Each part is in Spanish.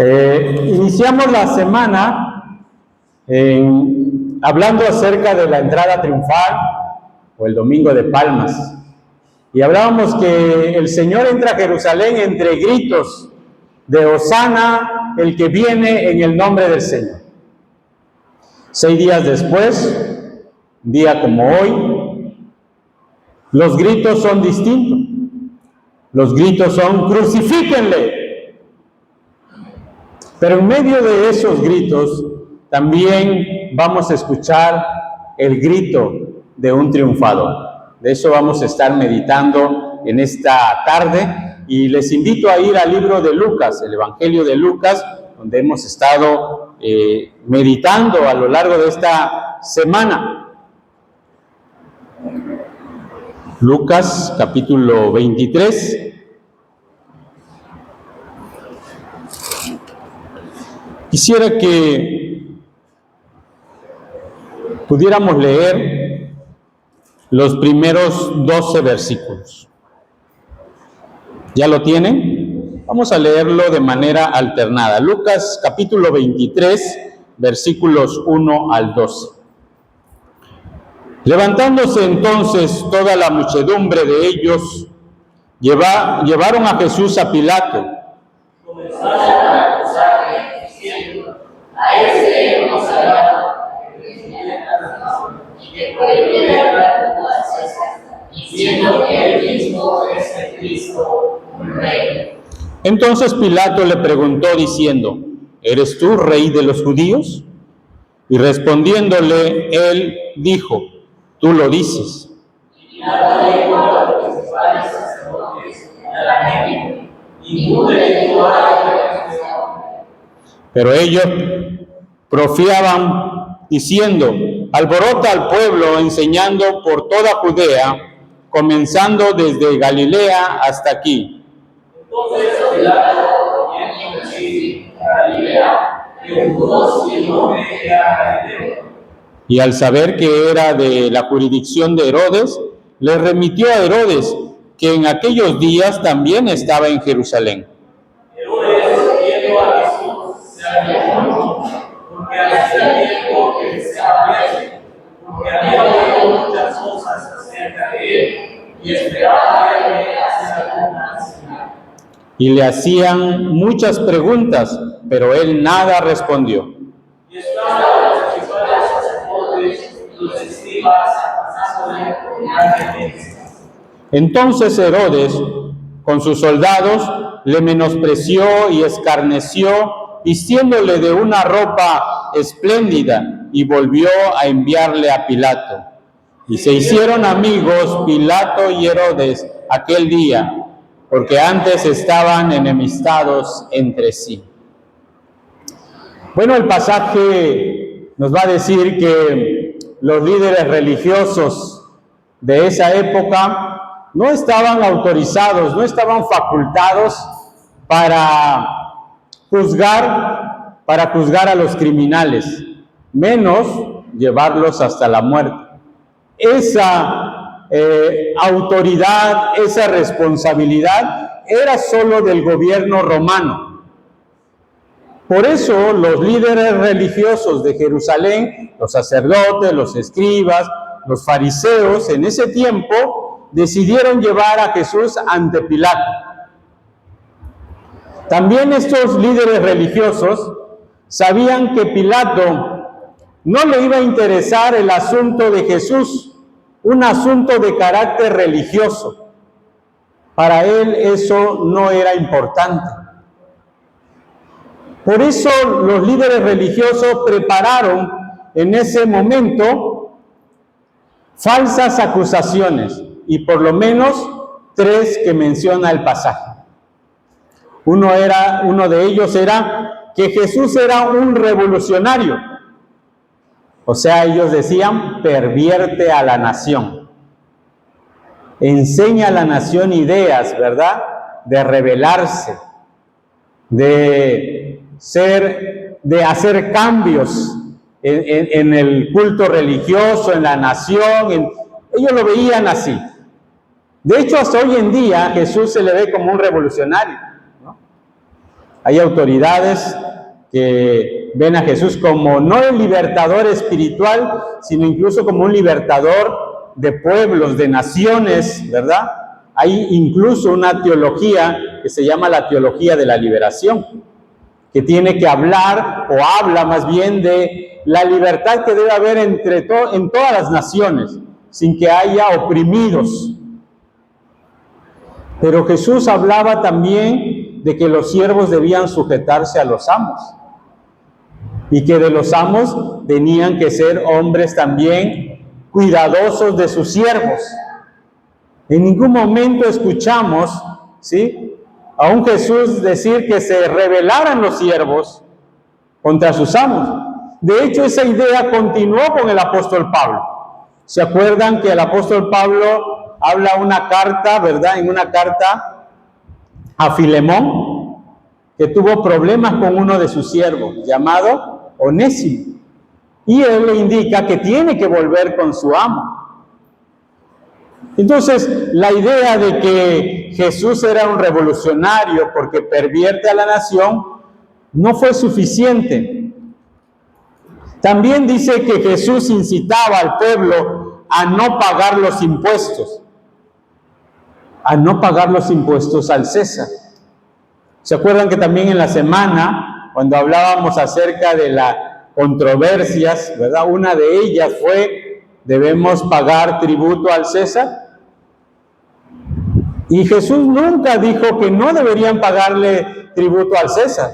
Iniciamos la semana hablando acerca de la entrada triunfal o el Domingo de Palmas. Y hablábamos que el Señor entra a Jerusalén entre gritos de Hosana, el que viene en el nombre del Señor. 6 días después, un día como hoy, los gritos son distintos. Los gritos son: crucifíquenle. Pero en medio de esos gritos también vamos a escuchar el grito de un triunfador. De eso vamos a estar meditando en esta tarde, y les invito a ir al libro de Lucas, el Evangelio de Lucas, donde hemos estado meditando a lo largo de esta semana. Lucas capítulo 23. Quisiera que pudiéramos leer los primeros 12 versículos. ¿Ya lo tienen? Vamos a leerlo de manera alternada. Lucas capítulo 23, versículos 1 al 12. Levantándose entonces toda la muchedumbre de ellos, llevaron a Jesús a Pilato. Comenzaron a acusarle, diciendo: a este hemos salvado, y que prohíbe hablar a César, diciendo que él mismo es el Cristo, un rey. Entonces Pilato le preguntó diciendo: ¿eres tú rey de los judíos? Y respondiéndole, él dijo: tú lo dices. Y Pilato dijo a los principales sacerdotes y a la gente: ningún delito hay en este hombre. Pero ellos profiaban diciendo: alborota al pueblo, enseñando por toda Judea, comenzando desde Galilea hasta aquí. Entonces Pilato, oyendo decir Galilea, preguntó si el nombre era Galileo. Y al saber que era de la jurisdicción de Herodes, le remitió a Herodes, que en aquellos días también estaba en Jerusalén. Herodes, viendo a Jesús, se alegró mucho, porque hacía tiempo que deseaba verle, porque había oído muchas cosas acerca de él, y esperaba verle hacer alguna señal. Y le hacían muchas preguntas, pero él nada respondió. Y estaban los principales sacerdotes y los escribas pasándole grandemente. Entonces Herodes, con sus soldados, le menospreció y escarneció, vistiéndole de una ropa espléndida, y volvió a enviarle a Pilato. Y se hicieron amigos Pilato y Herodes aquel día, porque antes estaban enemistados entre sí. Bueno, el pasaje nos va a decir que los líderes religiosos de esa época no estaban autorizados, no estaban facultados para juzgar a los criminales, menos llevarlos hasta la muerte. Esa autoridad, esa responsabilidad era solo del gobierno romano. Por eso los líderes religiosos de Jerusalén, los sacerdotes, los escribas, los fariseos, en ese tiempo decidieron llevar a Jesús ante Pilato. También estos líderes religiosos sabían que Pilato no le iba a interesar el asunto de Jesús, un asunto de carácter religioso. Para él eso no era importante. Por eso los líderes religiosos prepararon en ese momento falsas acusaciones, y por lo menos 3 que menciona el pasaje. Uno de ellos era que Jesús era un revolucionario. O sea, ellos decían: pervierte a la nación. Enseña a la nación ideas, ¿verdad? De rebelarse, de hacer cambios en el culto religioso, en la nación. Ellos lo veían así. De hecho, hasta hoy en día Jesús se le ve como un revolucionario, ¿no? Hay autoridades que ven a Jesús como no el libertador espiritual, sino incluso como un libertador de pueblos, de naciones, ¿verdad? Hay incluso una teología que se llama la teología de la liberación, que tiene que hablar, o habla más bien, de la libertad que debe haber en todas las naciones, sin que haya oprimidos. Pero Jesús hablaba también de que los siervos debían sujetarse a los amos, y que de los amos tenían que ser hombres también cuidadosos de sus siervos. En ningún momento escuchamos, ¿sí?, a un Jesús decir que se rebelaran los siervos contra sus amos. De hecho, esa idea continuó con el apóstol Pablo. ¿Se acuerdan que el apóstol Pablo habla una carta, ¿verdad?, en una carta a Filemón, que tuvo problemas con uno de sus siervos, llamado Onésimo, y él le indica que tiene que volver con su amo. Entonces, la idea de que Jesús era un revolucionario porque pervierte a la nación no fue suficiente. También dice que Jesús incitaba al pueblo a no pagar los impuestos, al César. ¿Se acuerdan que también en la semana, cuando hablábamos acerca de las controversias, ¿verdad?, una de ellas fue: ¿debemos pagar tributo al César? Y Jesús nunca dijo que no deberían pagarle tributo al César.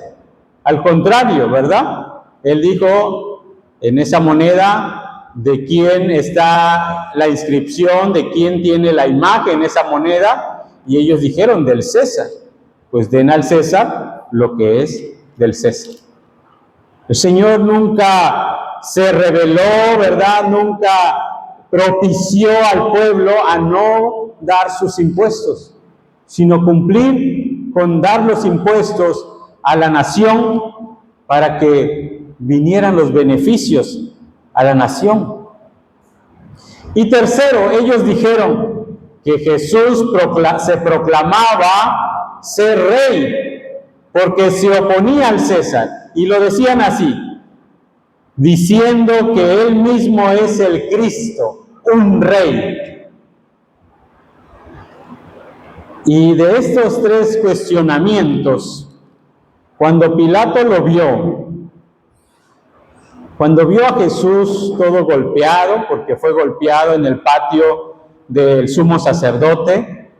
Al contrario, ¿verdad? Él dijo: en esa moneda, ¿de quién está la inscripción? ¿De quién tiene la imagen esa moneda? Y ellos dijeron: del César. Pues den al César lo que es del César. El Señor nunca se rebeló, ¿verdad? Nunca propició al pueblo a no dar sus impuestos, sino cumplir con dar los impuestos a la nación para que vinieran los beneficios a la nación. Y tercero, ellos dijeron que Jesús se proclamaba ser rey porque se oponía al César, y lo decían así, diciendo que él mismo es el Cristo, un rey. Y de estos tres cuestionamientos, cuando Pilato lo vio, cuando vio a Jesús todo golpeado, porque fue golpeado en el patio del sumo sacerdote,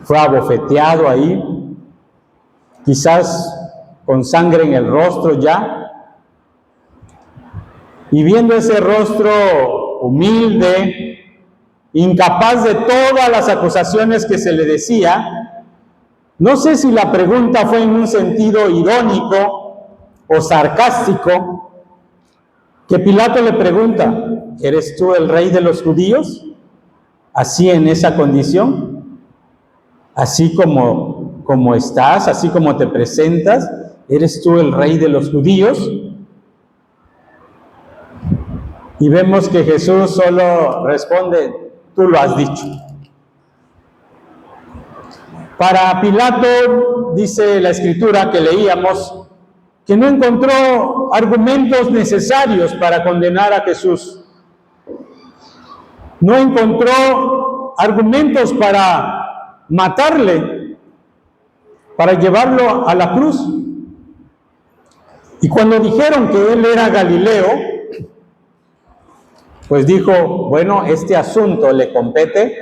fue abofeteado ahí, quizás con sangre en el rostro ya, y viendo ese rostro humilde, incapaz de todas las acusaciones que se le decía, no sé si la pregunta fue en un sentido irónico o sarcástico, que Pilato le pregunta: ¿eres tú el rey de los judíos? Así, en esa condición, así como estás, así como te presentas, ¿eres tú el rey de los judíos? Y vemos que Jesús solo responde: tú lo has dicho. Para Pilato, dice la escritura que leíamos, que no encontró argumentos necesarios para condenar a Jesús. No encontró argumentos para matarle, para llevarlo a la cruz. Y cuando dijeron que él era Galileo, pues dijo: bueno, este asunto le compete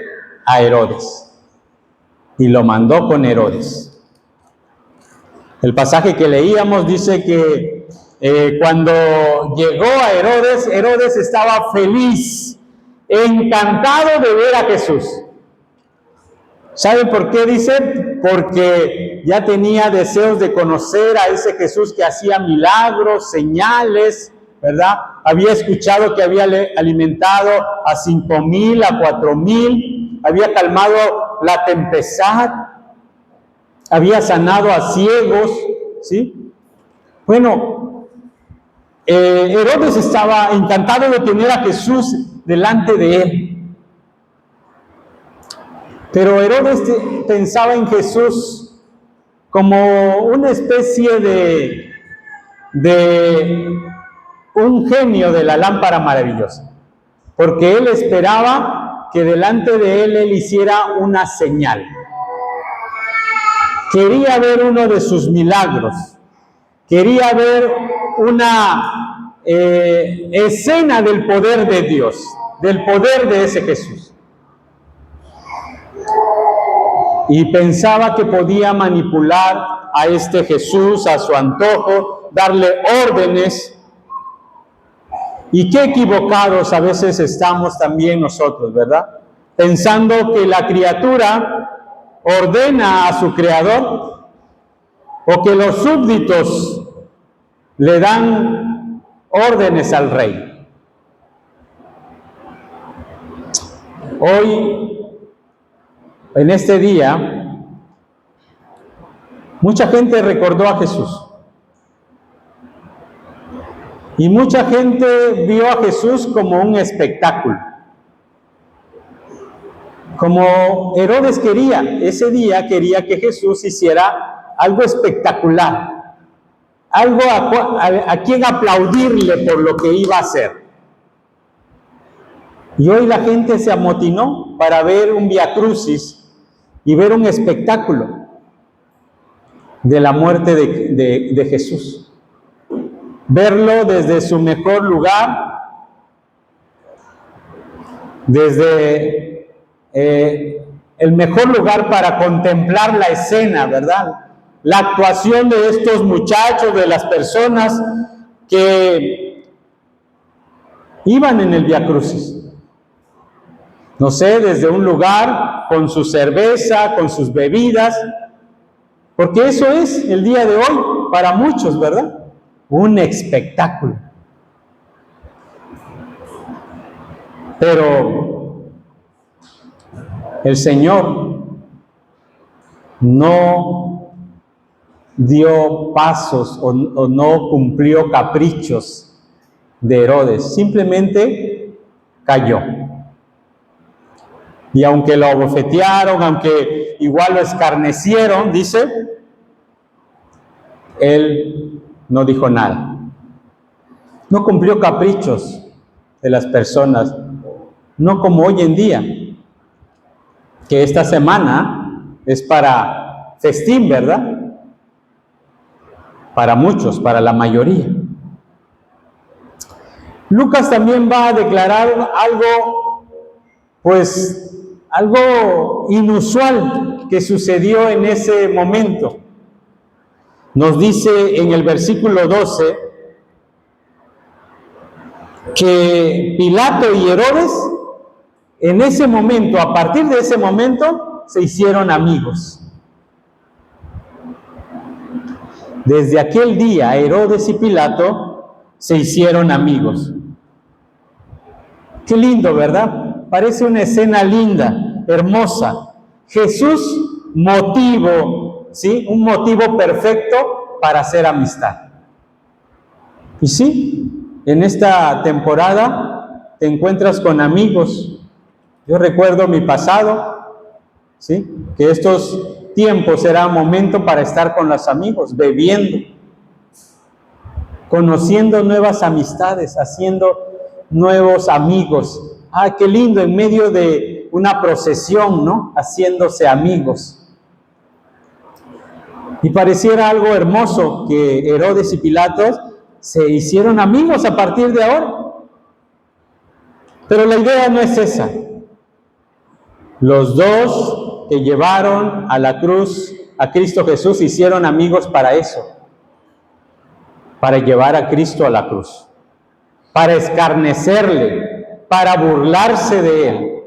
a Herodes. Y lo mandó con Herodes. El pasaje que leíamos dice que cuando llegó a Herodes, Herodes estaba feliz, encantado de ver a Jesús. ¿Sabe por qué dice? Porque ya tenía deseos de conocer a ese Jesús que hacía milagros, señales, ¿verdad? Había escuchado que había alimentado a 5,000, a 4,000, había calmado la tempestad, había sanado a ciegos, ¿sí? Bueno, Herodes estaba encantado de tener a Jesús delante de él. Pero Herodes pensaba en Jesús como una especie de un genio de la lámpara maravillosa, porque él esperaba que delante de él hiciera una señal. Quería ver uno de sus milagros, quería ver una escena del poder de Dios, del poder de ese Jesús. Y pensaba que podía manipular a este Jesús a su antojo, darle órdenes. Y qué equivocados a veces estamos también nosotros, ¿verdad? Pensando que la criatura ordena a su creador o que los súbditos le dan órdenes al rey. Hoy, en este día, mucha gente recordó a Jesús. Y mucha gente vio a Jesús como un espectáculo. Como Herodes quería, ese día quería que Jesús hiciera algo espectacular, algo a quien aplaudirle por lo que iba a hacer. Y hoy la gente se amotinó para ver un viacrucis y ver un espectáculo de la muerte de Jesús. Verlo desde su mejor lugar, desde el mejor lugar para contemplar la escena, ¿verdad? La actuación de estos muchachos, de las personas que iban en el viacrucis. No sé, desde un lugar con su cerveza, con sus bebidas, porque eso es el día de hoy para muchos, ¿verdad? Un espectáculo. Pero el Señor no dio pasos o no cumplió caprichos de Herodes, simplemente cayó. Y aunque lo abofetearon, aunque igual lo escarnecieron, dice, él no dijo nada. No cumplió caprichos de las personas, no como hoy en día, que esta semana es para festín, ¿verdad? Para muchos, para la mayoría. Lucas también va a declarar algo inusual que sucedió en ese momento. Nos dice en el versículo 12 que Pilato y Herodes en ese momento, a partir de ese momento, se hicieron amigos. Desde aquel día, Herodes y Pilato se hicieron amigos. Qué lindo, ¿verdad? Parece una escena linda, hermosa. Jesús, motivo, ¿sí? Un motivo perfecto para hacer amistad. Y sí, en esta temporada te encuentras con amigos. Yo recuerdo mi pasado, ¿sí? Que estos tiempos era momento para estar con los amigos, bebiendo, conociendo nuevas amistades, haciendo nuevos amigos. Ah, qué lindo, en medio de una procesión, ¿no? Haciéndose amigos. Y pareciera algo hermoso que Herodes y Pilatos se hicieron amigos a partir de ahora. Pero la idea no es esa. Los dos que llevaron a la cruz a Cristo Jesús se hicieron amigos para eso, para llevar a Cristo a la cruz, para escarnecerle, para burlarse de él,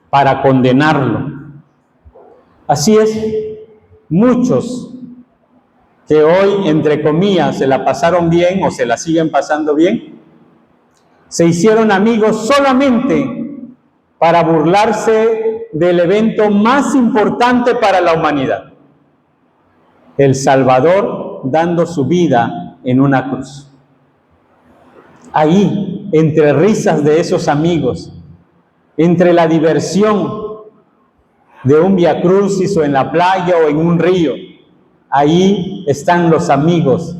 para condenarlo. Así es, muchos que hoy, entre comillas, se la pasaron bien o se la siguen pasando bien, se hicieron amigos solamente para burlarse del evento más importante para la humanidad, el Salvador dando su vida en una cruz. Ahí, entre risas de esos amigos, entre la diversión de un viacrucis o en la playa o en un río, Ahí están los amigos,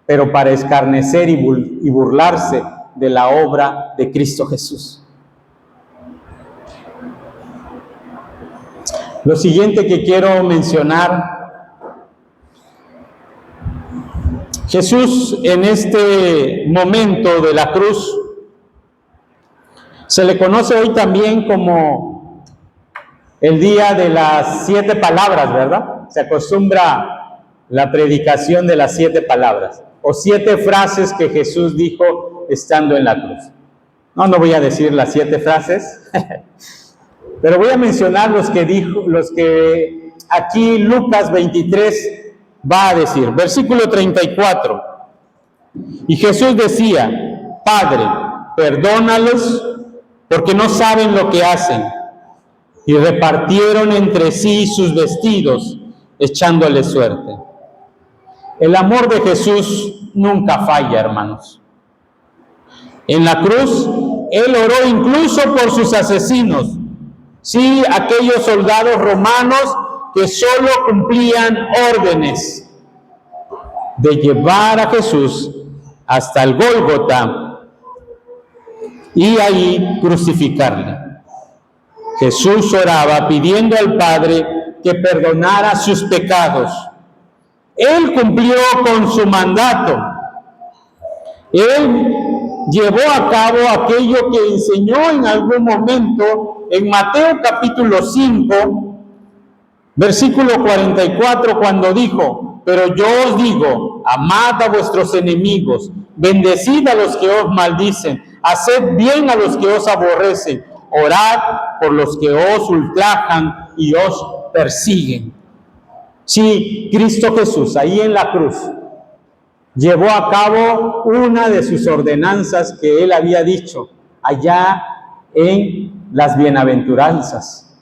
pero para escarnecer y burlarse de la obra de Cristo Jesús. Lo siguiente que quiero mencionar: Jesús en este momento de la cruz se le conoce hoy también como el día de las 7 palabras, ¿verdad? Se acostumbra la predicación de las 7 palabras, o 7 frases que Jesús dijo estando en la cruz. No voy a decir las 7 frases, pero voy a mencionar los que aquí Lucas 23 va a decir. Versículo 34. Y Jesús decía: Padre, perdónalos, porque no saben lo que hacen. Y repartieron entre sí sus vestidos, echándole suerte. El amor de Jesús nunca falla, hermanos. En la cruz, Él oró incluso por sus asesinos. Sí, aquellos soldados romanos que solo cumplían órdenes de llevar a Jesús hasta el Gólgota y ahí crucificarle. Jesús oraba pidiendo al Padre que perdonara sus pecados. Él cumplió con su mandato. Él llevó a cabo aquello que enseñó en algún momento en Mateo capítulo 5, versículo 44, cuando dijo: pero yo os digo, amad a vuestros enemigos, bendecid a los que os maldicen, haced bien a los que os aborrecen, orad por los que os ultrajan y os persiguen. Sí, Cristo Jesús, ahí en la cruz, llevó a cabo una de sus ordenanzas que Él había dicho allá en las bienaventuranzas.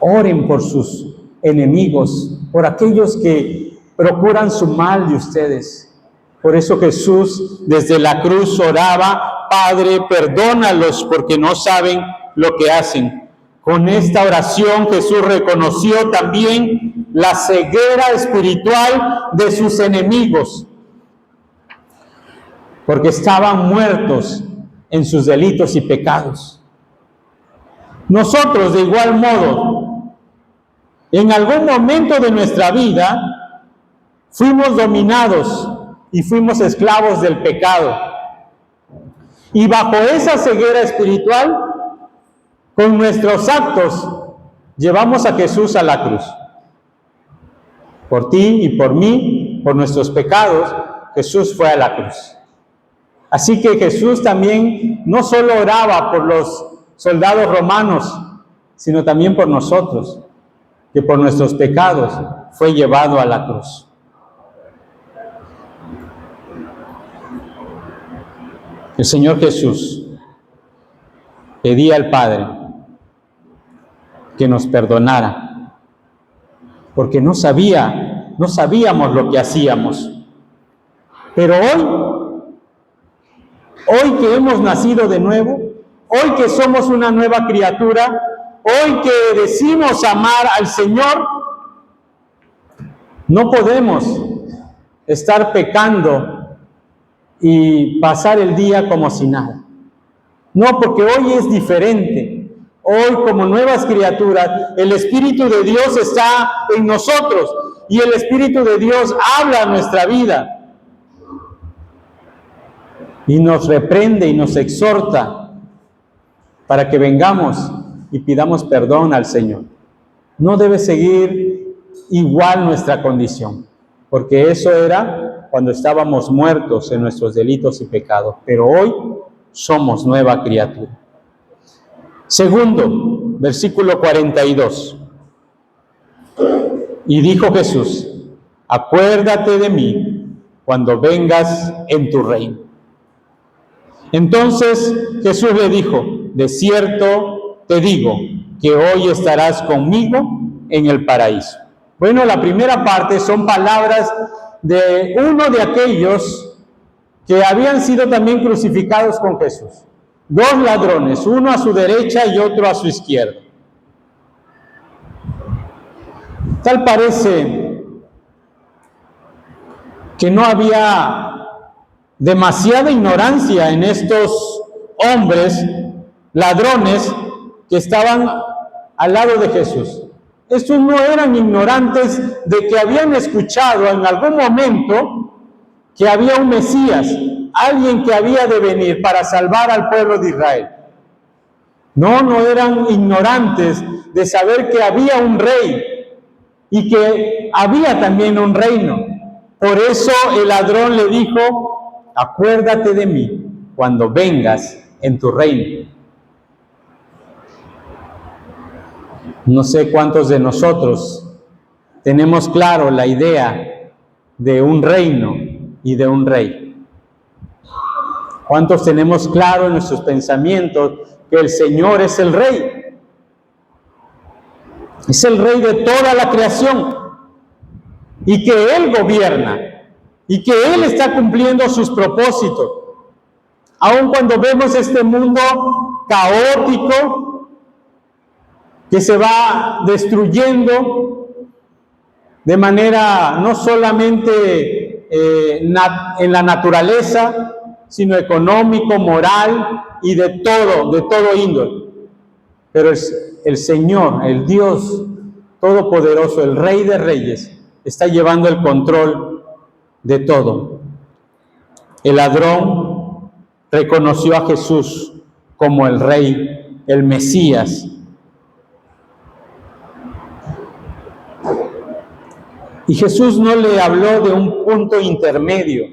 Oren por sus enemigos, por aquellos que procuran su mal de ustedes. Por eso Jesús desde la cruz oraba: Padre, perdónalos porque no saben lo que hacen. Con esta oración Jesús reconoció también la ceguera espiritual de sus enemigos, porque estaban muertos en sus delitos y pecados. Nosotros, de igual modo, en algún momento de nuestra vida, fuimos dominados y fuimos esclavos del pecado. Y bajo esa ceguera espiritual, con nuestros actos, llevamos a Jesús a la cruz. Por ti y por mí, por nuestros pecados, Jesús fue a la cruz. Así que Jesús también no solo oraba por los soldados romanos, sino también por nosotros, que por nuestros pecados fue llevado a la cruz. El Señor Jesús pedía al Padre que nos perdonara, porque no sabíamos lo que hacíamos. Pero hoy que hemos nacido de nuevo, hoy que somos una nueva criatura, hoy que decimos amar al Señor, no podemos estar pecando y pasar el día como si nada. No, porque hoy es diferente. Hoy, como nuevas criaturas, el Espíritu de Dios está en nosotros y el Espíritu de Dios habla a nuestra vida y nos reprende y nos exhorta para que vengamos y pidamos perdón al Señor. No debe seguir igual nuestra condición, porque eso era cuando estábamos muertos en nuestros delitos y pecados, pero hoy somos nueva criatura. Segundo, versículo 42. Y dijo Jesús: acuérdate de mí cuando vengas en tu reino. Entonces Jesús le dijo: de cierto te digo que hoy estarás conmigo en el paraíso. Bueno, la primera parte son palabras de uno de aquellos que habían sido también crucificados con Jesús. 2 ladrones, uno a su derecha y otro a su izquierda. Tal parece que no había demasiada ignorancia en estos hombres ladrones que estaban al lado de Jesús. Estos no eran ignorantes de que habían escuchado en algún momento que había un Mesías, alguien que había de venir para salvar al pueblo de Israel. No eran ignorantes de saber que había un rey y que había también un reino. Por eso el ladrón le dijo: acuérdate de mí cuando vengas en tu reino. No sé cuántos de nosotros tenemos claro la idea de un reino y de un rey. ¿Cuántos tenemos claro en nuestros pensamientos que el Señor es el Rey? Es el Rey de toda la creación y que Él gobierna y que Él está cumpliendo sus propósitos. Aun cuando vemos este mundo caótico que se va destruyendo de manera no solamente en la naturaleza, sino económico, moral y de todo índole. Pero el Señor, el Dios Todopoderoso, el Rey de Reyes, está llevando el control de todo. El ladrón reconoció a Jesús como el Rey, el Mesías. Y Jesús no le habló de un punto intermedio.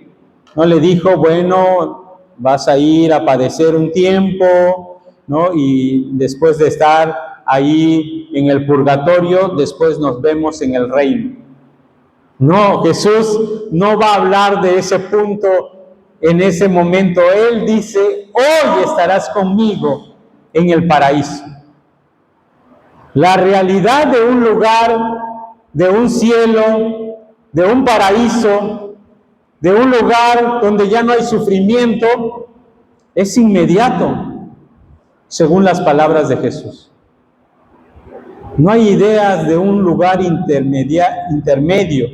No le dijo, bueno, vas a ir a padecer un tiempo, ¿no? Y después de estar ahí en el purgatorio, después nos vemos en el reino. No, Jesús no va a hablar de ese punto en ese momento. Él dice, hoy estarás conmigo en el paraíso. La realidad de un lugar, de un cielo, de un paraíso, de un lugar donde ya no hay sufrimiento, es inmediato, según las palabras de Jesús. No hay ideas de un lugar intermedio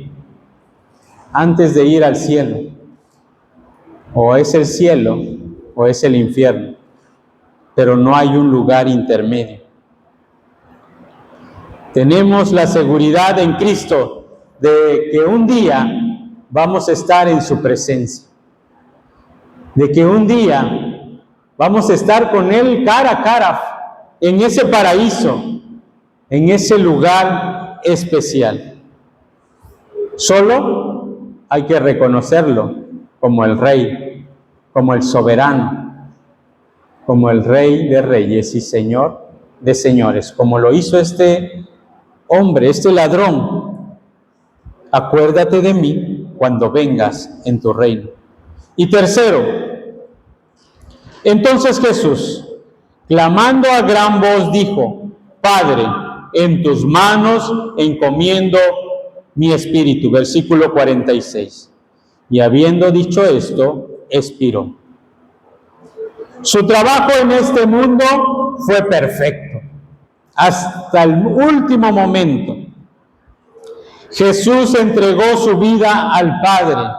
antes de ir al cielo. O es el cielo o es el infierno, pero no hay un lugar intermedio. Tenemos la seguridad en Cristo de que un día vamos a estar en su presencia, de que un día vamos a estar con Él cara a cara, en ese paraíso, en ese lugar especial. Solo hay que reconocerlo como el Rey, como el soberano, como el Rey de reyes y Señor de señores, como lo hizo este hombre, este ladrón. Acuérdate de mí cuando vengas en tu reino. Y tercero, entonces Jesús, clamando a gran voz, dijo: Padre, en tus manos encomiendo mi espíritu. Versículo 46. Y habiendo dicho esto, expiró. Su trabajo en este mundo fue perfecto, hasta el último momento. Jesús entregó su vida al Padre.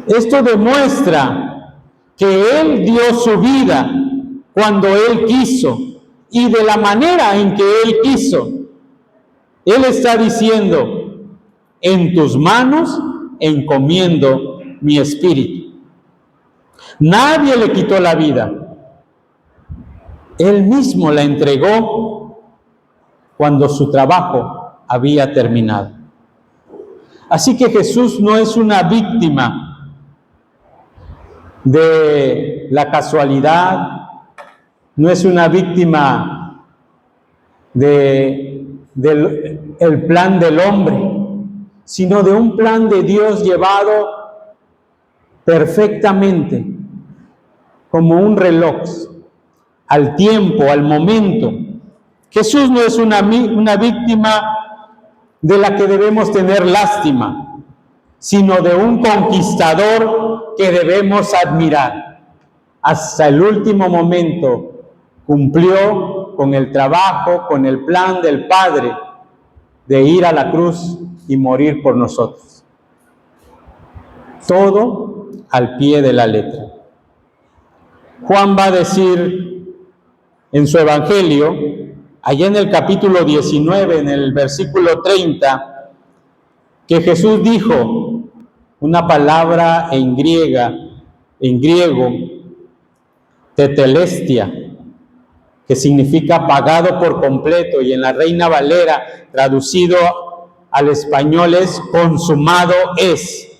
Esto demuestra que Él dio su vida cuando Él quiso y de la manera en que Él quiso. Él está diciendo: en tus manos encomiendo mi espíritu. Nadie le quitó la vida. Él mismo la entregó cuando su trabajo había terminado. Así que Jesús no es una víctima de la casualidad, no es una víctima del plan del hombre, sino de un plan de Dios llevado perfectamente, como un reloj, al tiempo, al momento. Jesús no es una víctima de la que debemos tener lástima, sino de un conquistador que debemos admirar. Hasta el último momento cumplió con el trabajo, con el plan del Padre de ir a la cruz y morir por nosotros. Todo al pie de la letra. Juan va a decir en su evangelio, allá en el capítulo 19, en el versículo 30, que Jesús dijo una palabra en griego, tetelestia, que significa pagado por completo, y en la Reina Valera, traducido al español, es consumado es.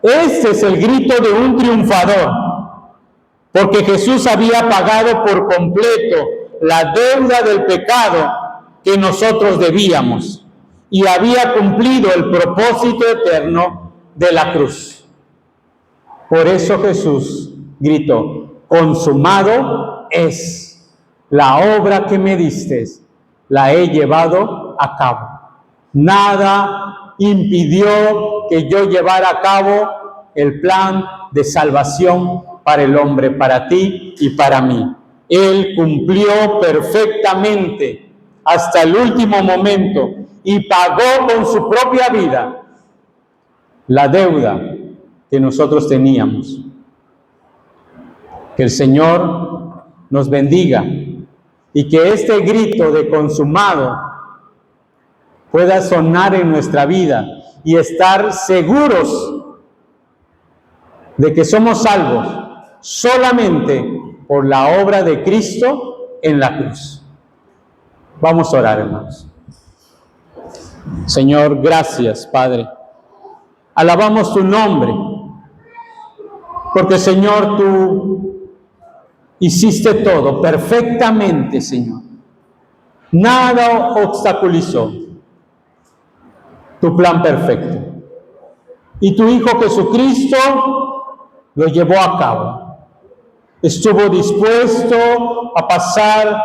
Este es el grito de un triunfador, porque Jesús había pagado por completo la deuda del pecado que nosotros debíamos y había cumplido el propósito eterno de la cruz. Por eso Jesús gritó, consumado es. La obra que me diste, la he llevado a cabo. Nada impidió que yo llevara a cabo el plan de salvación para el hombre, para ti y para mí. Él cumplió perfectamente hasta el último momento y pagó con su propia vida la deuda que nosotros teníamos. Que el Señor nos bendiga y que este grito de consumado pueda sonar en nuestra vida y estar seguros de que somos salvos solamente por la obra de Cristo en la cruz. Vamos a orar, hermanos. Señor, gracias, Padre. Alabamos tu nombre, porque, Señor, tú hiciste todo perfectamente, Señor. Nada obstaculizó tu plan perfecto. Y tu Hijo Jesucristo lo llevó a cabo. Estuvo dispuesto a pasar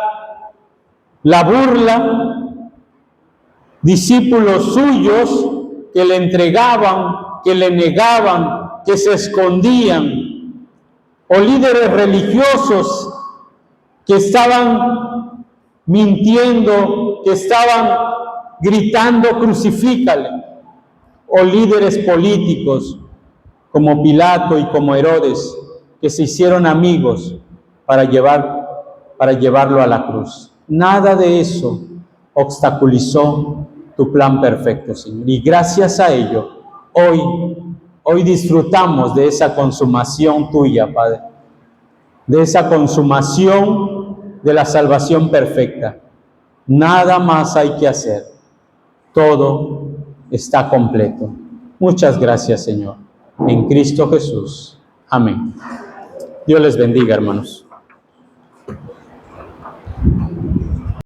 la burla, discípulos suyos que le entregaban, que le negaban, que se escondían, o líderes religiosos que estaban mintiendo, que estaban gritando crucifícale, o líderes políticos como Pilato y como Herodes, que se hicieron amigos para llevarlo a la cruz. Nada de eso obstaculizó tu plan perfecto, Señor. Y gracias a ello, hoy disfrutamos de esa consumación tuya, Padre, de esa consumación de la salvación perfecta. Nada más hay que hacer. Todo está completo. Muchas gracias, Señor. En Cristo Jesús. Amén. Dios les bendiga, hermanos.